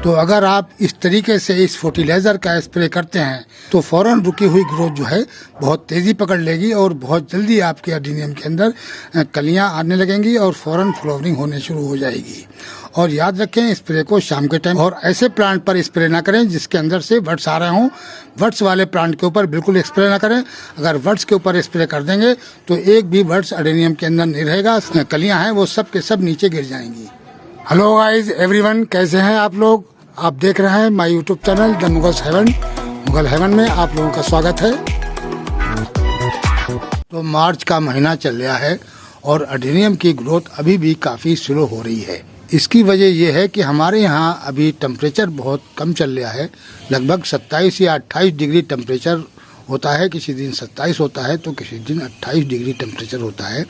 तो अगर आप इस तरीके से इस फर्टिलाइज़र का स्प्रे करते हैं तो फ़ौरन रुकी हुई ग्रोथ जो है बहुत तेज़ी पकड़ लेगी और बहुत जल्दी आपके अडेनियम के अंदर कलियां आने लगेंगी और फ़ौरन फ्लावरिंग होने शुरू हो जाएगी। और याद रखें, स्प्रे को शाम के टाइम और ऐसे प्लांट पर स्प्रे ना करें जिसके अंदर से वर्ड्स आ रहे हों। वर्ड्स वाले प्लांट के ऊपर बिल्कुल स्प्रे ना करें। अगर वर्ड्स के ऊपर स्प्रे कर देंगे तो एक भी वर्ड्स अडेनियम के अंदर नहीं रहेगा। कलियाँ हैं वो सब के सब नीचे गिर जाएंगी। हेलो गाइज एवरीवन, कैसे हैं आप लोग? आप देख रहे हैं my YouTube channel the Mughals Heaven. Mughal Heaven में आप लोगों का स्वागत है। तो मार्च का महीना चल रहा है और अडेनियम की ग्रोथ अभी भी काफ़ी स्लो हो रही है। इसकी वजह यह है कि हमारे यहाँ अभी टेम्परेचर बहुत कम चल रहा है। लगभग 27 या 28 डिग्री टेम्परेचर होता है। किसी दिन 27 होता है तो किसी दिन 28 डिग्री टेम्परेचर होता है।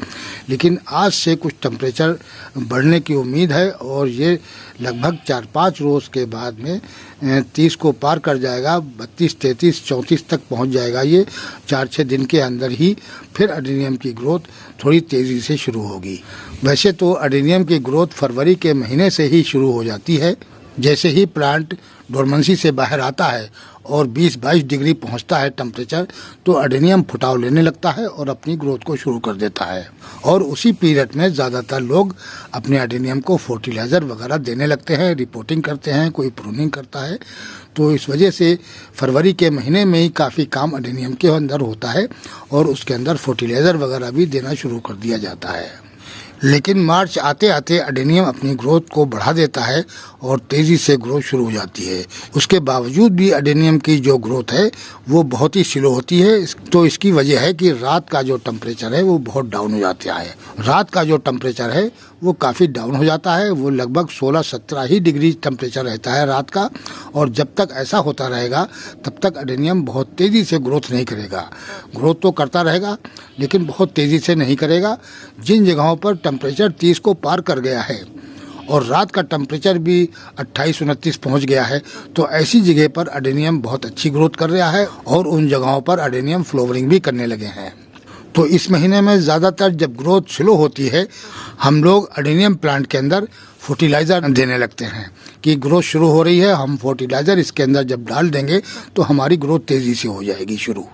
लेकिन आज से कुछ टेम्परेचर बढ़ने की उम्मीद है और ये लगभग 4-5 रोज़ के बाद में 30 को पार कर जाएगा। 32, 33, 34 तक पहुंच जाएगा। ये 4-6 दिन के अंदर ही फिर अडेनियम की ग्रोथ थोड़ी तेज़ी से शुरू होगी। वैसे तो अडेनियम की ग्रोथ फरवरी के महीने से ही शुरू हो जाती है। जैसे ही प्लांट डोरमेंसी से बाहर आता है और 20-22 डिग्री पहुंचता है टेम्परेचर, तो अडेनियम फुटाव लेने लगता है और अपनी ग्रोथ को शुरू कर देता है। और उसी पीरियड में ज़्यादातर लोग अपने अडेनियम को फर्टिलाइज़र वगैरह देने लगते हैं, रिपोर्टिंग करते हैं, कोई प्रूनिंग करता है। तो इस वजह से फरवरी के महीने में ही काफ़ी काम अडेनियम के अंदर होता है और उसके अंदर फर्टिलाइज़र वगैरह भी देना शुरू कर दिया जाता है। लेकिन मार्च आते आते अडेनियम अपनी ग्रोथ को बढ़ा देता है और तेज़ी से ग्रोथ शुरू हो जाती है। उसके बावजूद भी अडेनियम की जो ग्रोथ है वो बहुत ही स्लो होती है। तो इसकी वजह है कि रात का जो टेम्परेचर है वो बहुत डाउन हो जाता है। रात का जो टेम्परेचर है वो काफ़ी डाउन हो जाता है। वो लगभग 16-17 ही डिग्री टेम्परेचर रहता है रात का। और जब तक ऐसा होता रहेगा तब तक अडेनियम बहुत तेज़ी से ग्रोथ नहीं करेगा। ग्रोथ तो करता रहेगा लेकिन बहुत तेज़ी से नहीं करेगा। जिन जगहों पर टेम्परेचर 30 को पार कर गया है और रात का टेम्परेचर भी 28-29 पहुंच गया है, तो ऐसी जगह पर अडेनियम बहुत अच्छी ग्रोथ कर रहा है और उन जगहों पर अडेनियम फ्लावरिंग भी करने लगे हैं। तो इस महीने में ज़्यादातर जब ग्रोथ स्लो होती है हम लोग अडेनियम प्लांट के अंदर फर्टिलाइज़र देने लगते हैं कि ग्रोथ शुरू हो रही है, हम फर्टिलाइज़र इसके अंदर जब डाल देंगे तो हमारी ग्रोथ तेज़ी से हो जाएगी शुरू।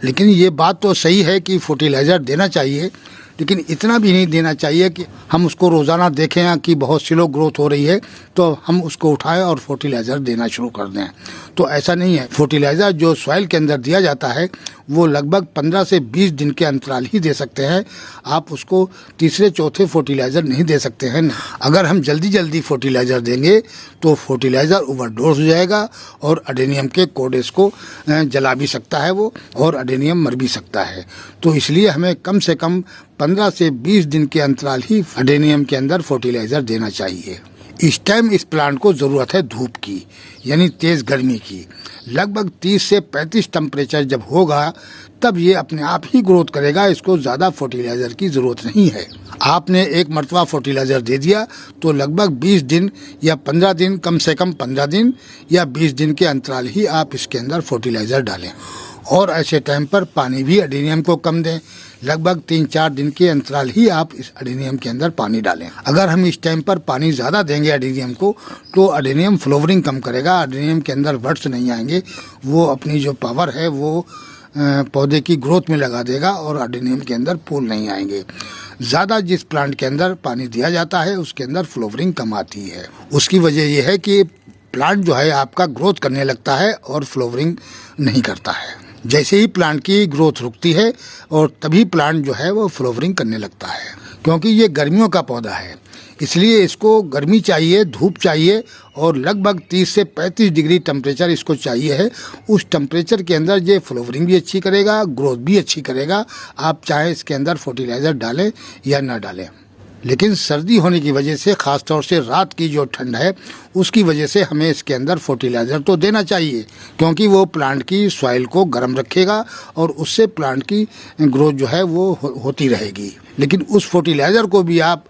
लेकिन ये बात तो सही है कि फर्टिलाइज़र देना चाहिए, लेकिन इतना भी नहीं देना चाहिए कि हम उसको रोज़ाना देखें कि बहुत स्लो ग्रोथ हो रही है तो हम उसको उठाएं और फर्टिलाइज़र देना शुरू कर दें। तो ऐसा नहीं है। फर्टिलाइज़र जो सॉइल के अंदर दिया जाता है वो लगभग 15 से 20 दिन के अंतराल ही दे सकते हैं। आप उसको तीसरे चौथे फर्टिलाइज़र नहीं दे सकते हैं। अगर हम जल्दी फर्टिलाइज़र देंगे तो फर्टिलाइज़र ओवरडोज हो जाएगा और अडेनियम के कोडेस को जला भी सकता है वो, और अडेनियम मर भी सकता है। तो इसलिए हमें कम से कम 15 से 20 दिन के अंतराल ही अडेनियम के अंदर फर्टिलाइज़र देना चाहिए। इस टाइम इस प्लांट को ज़रूरत है धूप की, यानी तेज़ गर्मी की। लगभग 30 से 35 टेम्परेचर जब होगा तब ये अपने आप ही ग्रोथ करेगा। इसको ज़्यादा फर्टिलाइज़र की ज़रूरत नहीं है। आपने एक मरतबा फर्टिलाइज़र दे दिया तो लगभग 20 दिन या 15 दिन, कम से कम 15 दिन या 20 दिन के अंतराल ही आप इसके अंदर फर्टिलाइज़र डालें। और ऐसे टाइम पर पानी भी अडेनियम को कम दें। लगभग 3-4 दिन के अंतराल ही आप इस अडेनियम के अंदर पानी डालें। अगर हम इस टाइम पर पानी ज़्यादा देंगे अडेनियम को तो अडेनियम फ्लावरिंग कम करेगा। अडेनियम के अंदर वर्ड्स नहीं आएंगे। वो अपनी जो पावर है वो पौधे की ग्रोथ में लगा देगा और अडेनियम के अंदर फूल नहीं आएंगे। ज़्यादा जिस प्लांट के अंदर पानी दिया जाता है उसके अंदर फ्लावरिंग कम आती है। उसकी वजह यह है कि प्लांट जो है आपका ग्रोथ करने लगता है और फ्लावरिंग नहीं करता है। जैसे ही प्लांट की ग्रोथ रुकती है और तभी प्लांट जो है वो फ्लावरिंग करने लगता है। क्योंकि ये गर्मियों का पौधा है इसलिए इसको गर्मी चाहिए, धूप चाहिए और लगभग 30 से 35 डिग्री टेम्परेचर इसको चाहिए है। उस टेम्परेचर के अंदर ये फ्लावरिंग भी अच्छी करेगा, ग्रोथ भी अच्छी करेगा। आप चाहे इसके अंदर फर्टिलाइज़र डालें या ना डालें। लेकिन सर्दी होने की वजह से, ख़ास तौर से रात की जो ठंड है उसकी वजह से हमें इसके अंदर फर्टिलाइज़र तो देना चाहिए, क्योंकि वो प्लांट की सॉइल को गर्म रखेगा और उससे प्लांट की ग्रोथ जो है वो होती रहेगी। लेकिन उस फर्टिलाइज़र को भी आप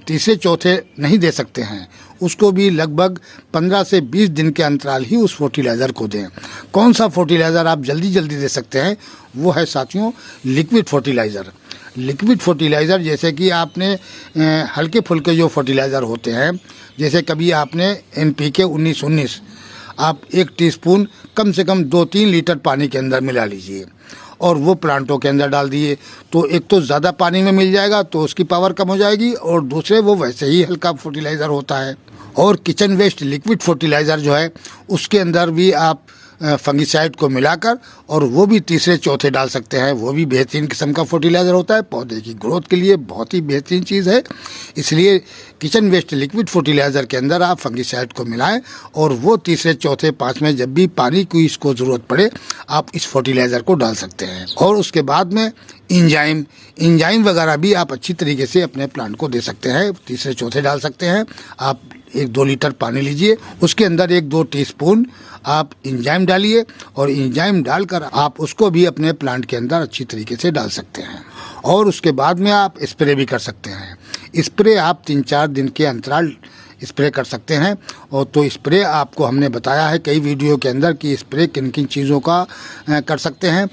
तीसरे चौथे नहीं दे सकते हैं। उसको भी लगभग 15 से 20 दिन के अंतराल ही उस फर्टिलाइज़र को दें। कौन सा फर्टिलाइज़र आप जल्दी दे सकते हैं वो है साथियों लिक्विड फर्टिलाइज़र। लिक्विड फर्टिलाइज़र, जैसे कि आपने हल्के फुल्के जो फर्टिलाइज़र होते हैं, जैसे कभी आपने NPK 19-19 आप 1 टीस्पून कम से कम 2-3 लीटर पानी के अंदर मिला लीजिए और वो प्लांटों के अंदर डाल दिए, तो एक तो ज़्यादा पानी में मिल जाएगा तो उसकी पावर कम हो जाएगी, और दूसरे वो वैसे ही हल्का फर्टिलाइज़र होता है। और किचन वेस्ट लिक्विड फर्टिलाइज़र जो है उसके अंदर भी आप फंगिसाइड को मिलाकर और वो भी तीसरे चौथे डाल सकते हैं। वो भी बेहतरीन किस्म का फर्टिलाइज़र होता है, पौधे की ग्रोथ के लिए बहुत ही बेहतरीन चीज़ है। इसलिए किचन वेस्ट लिक्विड फर्टिलाइज़र के अंदर आप फंगिसाइड को मिलाएं और वो तीसरे चौथे पाँचवें जब भी पानी की इसको ज़रूरत पड़े आप इस फर्टिलाइज़र को डाल सकते हैं। और उसके बाद में इंजाइम वगैरह भी आप अच्छी तरीके से अपने प्लांट को दे सकते हैं, तीसरे चौथे डाल सकते हैं। आप 1-2 लीटर पानी लीजिए, उसके अंदर 1-2 टीस्पून आप इंजाइम डालिए और इंजाइम डालकर आप उसको भी अपने प्लांट के अंदर अच्छी तरीके से डाल सकते हैं। और उसके बाद में आप स्प्रे भी कर सकते हैं। स्प्रे आप 3-4 दिन के अंतराल स्प्रे कर सकते हैं। और तो स्प्रे आपको हमने बताया है कई वीडियो के अंदर कि स्प्रे किन किन चीज़ों का कर सकते हैं।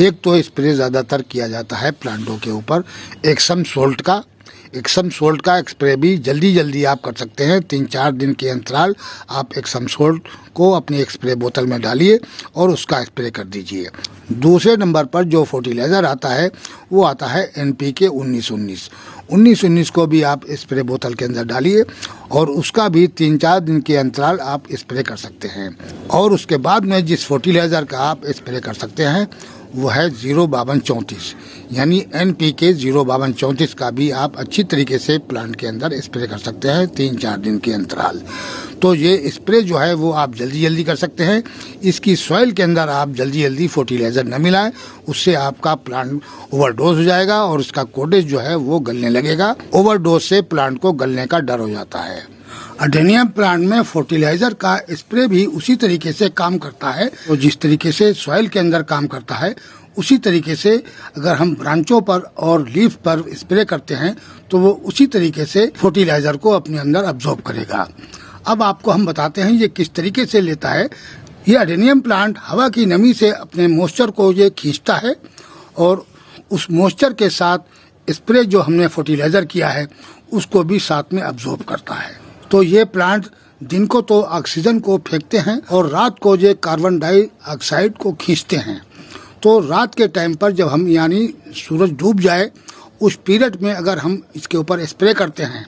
एक तो स्प्रे ज़्यादातर किया जाता है प्लांटों के ऊपर एक्सम सोल्ट का स्प्रे भी जल्दी आप कर सकते हैं। 3-4 दिन के अंतराल आप एक्सम सोल्ट को अपनी स्प्रे बोतल में डालिए और उसका स्प्रे कर दीजिए। दूसरे नंबर पर जो फर्टिलाइज़र आता है वो आता है NPK 19-19 को भी आप स्प्रे बोतल के अंदर डालिए और उसका भी 3-4 दिन के अंतराल आप स्प्रे कर सकते हैं। और उसके बाद में जिस फर्टिलाइज़र का आप स्प्रे कर सकते हैं वो है 05234 यानी NPK 05234 का भी आप अच्छी तरीके से प्लांट के अंदर स्प्रे कर सकते हैं 3-4 दिन के अंतराल। तो ये स्प्रे जो है वो आप जल्दी कर सकते हैं। इसकी सॉइल के अंदर आप जल्दी फर्टिलाइज़र न मिलाएं, उससे आपका प्लांट ओवरडोज हो जाएगा और उसका कोटेज जो है वो गलने लगेगा। ओवरडोज से प्लांट को गलने का डर हो जाता है। अडेनियम प्लांट में फर्टिलाइज़र का स्प्रे भी उसी तरीके से काम करता है और जिस तरीके से सॉइल के अंदर काम करता है उसी तरीके से अगर हम ब्रांचों पर और लीफ पर स्प्रे करते हैं तो वो उसी तरीके से फर्टिलाइज़र को अपने अंदर अब्जॉर्ब करेगा। अब आपको हम बताते हैं ये किस तरीके से लेता है। ये अडेनियम प्लांट हवा की नमी से अपने मॉइस्चर को ये खींचता है और उस मॉइस्चर के साथ स्प्रे जो हमने फर्टिलाइज़र किया है उसको भी साथ में अब्जॉर्ब करता है। तो ये प्लांट दिन को तो ऑक्सीजन को फेंकते हैं और रात को ये कार्बन डाइऑक्साइड को खींचते हैं। तो रात के टाइम पर जब हम यानी सूरज डूब जाए उस पीरियड में अगर हम इसके ऊपर स्प्रे करते हैं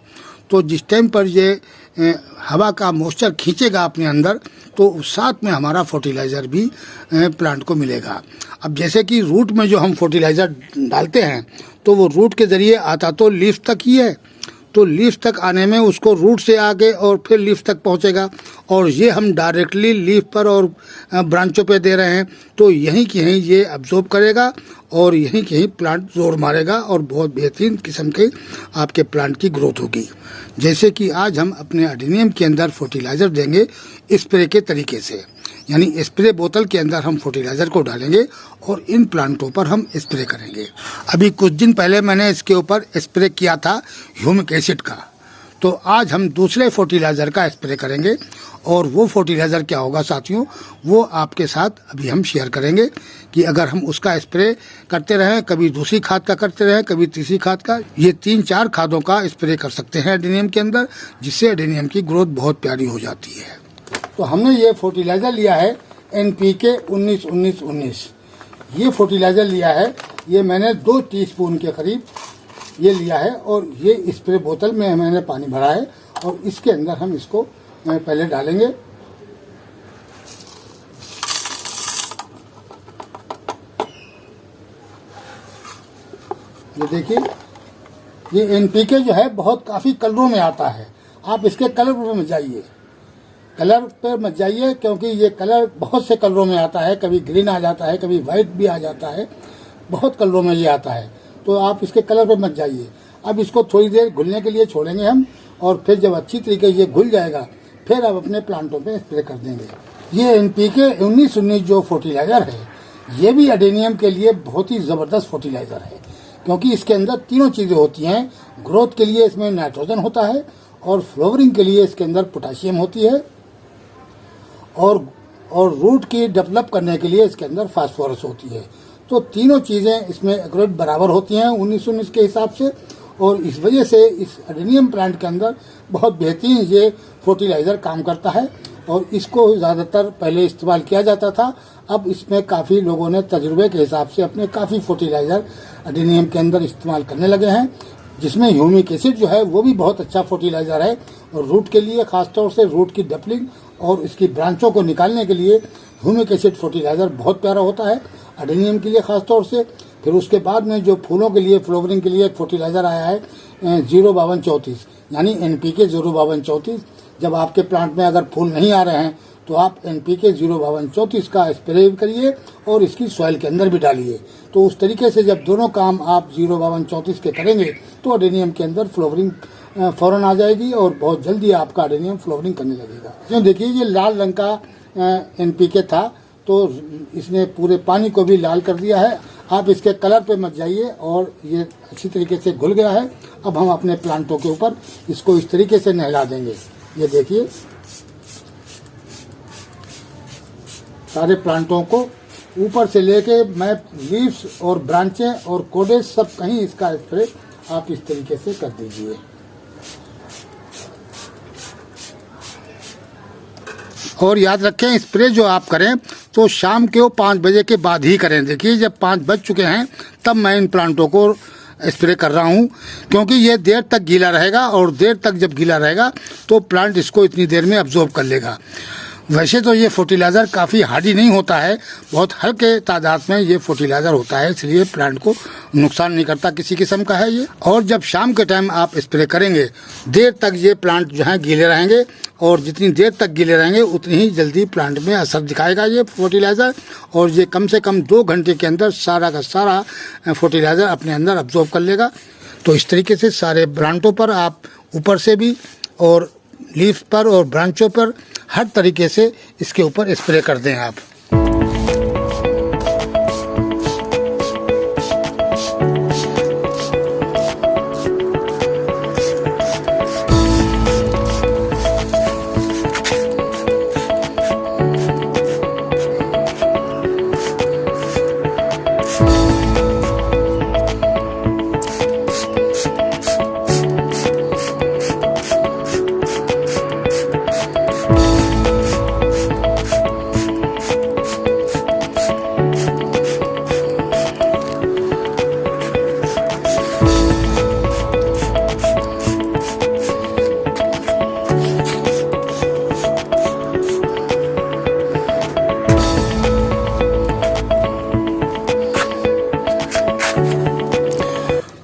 तो जिस टाइम पर ये हवा का मॉइस्चर खींचेगा अपने अंदर तो साथ में हमारा फर्टिलाइज़र भी प्लांट को मिलेगा। अब जैसे कि रूट में जो हम फर्टिलाइज़र डालते हैं तो वो रूट के ज़रिए आता तो लीफ तक ही है, तो लीफ तक आने में उसको रूट से आगे और फिर लीफ तक पहुंचेगा और ये हम डायरेक्टली लीफ पर और ब्रांचों पे दे रहे हैं तो यहीं की यहीं ये अब्जॉर्ब करेगा और यहीं की यहीं प्लांट जोर मारेगा और बहुत बेहतरीन किस्म के आपके प्लांट की ग्रोथ होगी। जैसे कि आज हम अपने अडेनियम के अंदर फर्टिलाइज़र देंगे स्प्रे के तरीके से, यानी स्प्रे बोतल के अंदर हम फर्टिलाइज़र को डालेंगे और इन प्लांटों पर हम स्प्रे करेंगे। अभी कुछ दिन पहले मैंने इसके ऊपर स्प्रे किया था ह्यूमिक एसिड का, तो आज हम दूसरे फर्टिलाइज़र का स्प्रे करेंगे और वो फर्टिलाइज़र क्या होगा साथियों वो आपके साथ अभी हम शेयर करेंगे कि अगर हम उसका स्प्रे करते रहें, कभी दूसरी खाद का करते रहें, कभी तीसरी खाद का, ये 3-4 खादों का स्प्रे कर सकते हैं एडेनियम के अंदर, जिससे एडेनियम की ग्रोथ बहुत प्यारी हो जाती है। तो हमने ये फर्टिलाइज़र लिया है NPK 19-19 ये फर्टिलाइज़र लिया है, ये मैंने 2 टीस्पून के करीब ये लिया है और ये स्प्रे बोतल में मैंने पानी भरा है और इसके अंदर हम इसको पहले डालेंगे। ये देखिए ये NPK जो है बहुत काफ़ी कलरों में आता है, आप इसके कलर पर मत जाइए, कलर पर मत जाइए क्योंकि ये कलर बहुत से कलरों में आता है, कभी ग्रीन आ जाता है, कभी वाइट भी आ जाता है, बहुत कलरों में ये आता है, तो आप इसके कलर पर मत जाइए। अब इसको थोड़ी देर घुलने के लिए छोड़ेंगे हम और फिर जब अच्छी तरीके से ये घुल जाएगा फिर आप अपने प्लांटों पे स्प्रे कर देंगे। ये NPK 19-19 जो फर्टिलाइज़र है ये भी एडेनियम के लिए बहुत ही ज़बरदस्त फर्टिलाइज़र है क्योंकि इसके अंदर तीनों चीज़ें होती हैं। ग्रोथ के लिए इसमें नाइट्रोजन होता है और फ्लावरिंग के लिए इसके अंदर पोटाशियम होती है और रूट की डेवलप करने के लिए इसके अंदर फास्फोरस होती है। तो तीनों चीज़ें इसमें एक्यूरेट बराबर होती हैं 1919 के हिसाब से, और इस वजह से इस एडेनियम प्लांट के अंदर बहुत बेहतरीन ये फर्टिलाइज़र काम करता है। और इसको ज़्यादातर पहले इस्तेमाल किया जाता था, अब इसमें काफ़ी लोगों ने तजुर्बे के हिसाब से अपने काफ़ी फर्टिलाइज़र एडेनियम के अंदर इस्तेमाल करने लगे हैं, जिसमें ह्यूमिक एसिड जो है वो भी बहुत अच्छा फर्टिलाइज़र है। और रूट के लिए खासतौर से रूट की डपलिंग और इसकी ब्रांचों को निकालने के लिए ह्यूमिक एसिड फर्टिलाइज़र बहुत प्यारा होता है एडेनियम के लिए खासतौर से। फिर उसके बाद में जो फूलों के लिए फ्लावरिंग के लिए एक फर्टिलाइज़र आया है 05234 यानी NPK 05234। जब आपके प्लांट में अगर फूल नहीं आ रहे हैं तो आप NPK 05234 का स्प्रे करिए और इसकी सॉइल के अंदर भी डालिए। तो उस तरीके से जब दोनों काम आप 05234 के करेंगे तो एडेनियम के अंदर फ्लावरिंग फ़ौरन आ जाएगी और बहुत जल्दी आपका एडेनियम फ्लावरिंग करने लगेगा। क्यों देखिए ये लाल रंग का NPK था तो इसने पूरे पानी को भी लाल कर दिया है। आप इसके कलर पे मत जाइए और ये अच्छी तरीके से घुल गया है। अब हम अपने प्लांटों के ऊपर इसको इस तरीके से नहला देंगे। ये देखिए सारे प्लांटों को ऊपर से लेके मैं लीव्स और ब्रांचें और कोडेज सब कहीं इसका स्प्रे आप इस तरीके से कर दीजिए। और याद रखें स्प्रे जो आप करें तो शाम के 5 बजे के बाद ही करें। देखिए जब 5 बज चुके हैं तब मैं इन प्लांटों को स्प्रे कर रहा हूं, क्योंकि ये देर तक गीला रहेगा और देर तक जब गीला रहेगा तो प्लांट इसको इतनी देर में अब्जॉर्ब कर लेगा। वैसे तो ये फर्टिलाइज़र काफ़ी हार्डी नहीं होता है, बहुत हल्के तादाद में ये फर्टिलाइज़र होता है, इसलिए प्लांट को नुकसान नहीं करता किसी किस्म का है ये। और जब शाम के टाइम आप स्प्रे करेंगे देर तक ये प्लांट जो है गीले रहेंगे, और जितनी देर तक गीले रहेंगे उतनी ही जल्दी प्लांट में असर दिखाएगा ये फर्टिलाइज़र। और ये कम से कम 2 घंटे के अंदर सारा का सारा फर्टिलाइज़र अपने अंदर अब्जॉर्ब कर लेगा। तो इस तरीके से सारे प्लांटों पर आप ऊपर से भी और लीव्स पर और ब्रांचों पर हर तरीके से इसके ऊपर स्प्रे कर दें आप।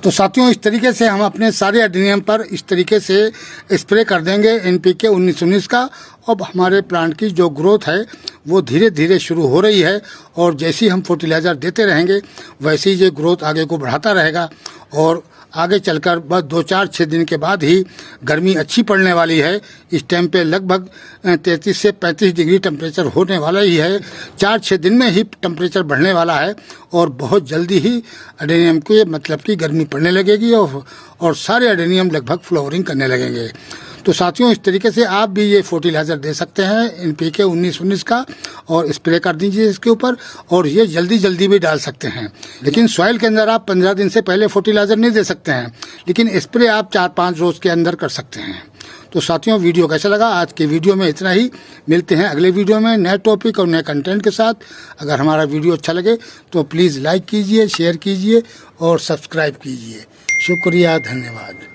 तो साथियों इस तरीके से हम अपने सारे एडेनियम पर इस तरीके से स्प्रे कर देंगे NPK 1919 का। अब हमारे प्लांट की जो ग्रोथ है वो धीरे धीरे शुरू हो रही है, और जैसे ही हम फर्टिलाइज़र देते रहेंगे वैसे ही ये ग्रोथ आगे को बढ़ाता रहेगा। और आगे चलकर बस 2-4-6 दिन के बाद ही गर्मी अच्छी पड़ने वाली है। इस टाइम पे लगभग 33 से 35 डिग्री टेम्परेचर होने वाला ही है। 4-6 दिन में ही टेम्परेचर बढ़ने वाला है और बहुत जल्दी ही एडेनियम को मतलब की गर्मी पड़ने लगेगी और सारे एडेनियम लगभग फ्लावरिंग करने लगेंगे। तो साथियों इस तरीके से आप भी ये फर्टिलाइज़र दे सकते हैं NPK 1919 का, और स्प्रे कर दीजिए इसके ऊपर, और ये जल्दी जल्दी भी डाल सकते हैं। लेकिन सॉइल के अंदर आप 15 दिन से पहले फर्टिलाइज़र नहीं दे सकते हैं, लेकिन स्प्रे आप 4-5 रोज़ के अंदर कर सकते हैं। तो साथियों वीडियो कैसा लगा? आज के वीडियो में इतना ही। मिलते हैं अगले वीडियो में नए टॉपिक और नए कंटेंट के साथ। अगर हमारा वीडियो अच्छा लगे तो प्लीज़ लाइक कीजिए, शेयर कीजिए और सब्सक्राइब कीजिए। शुक्रिया, धन्यवाद।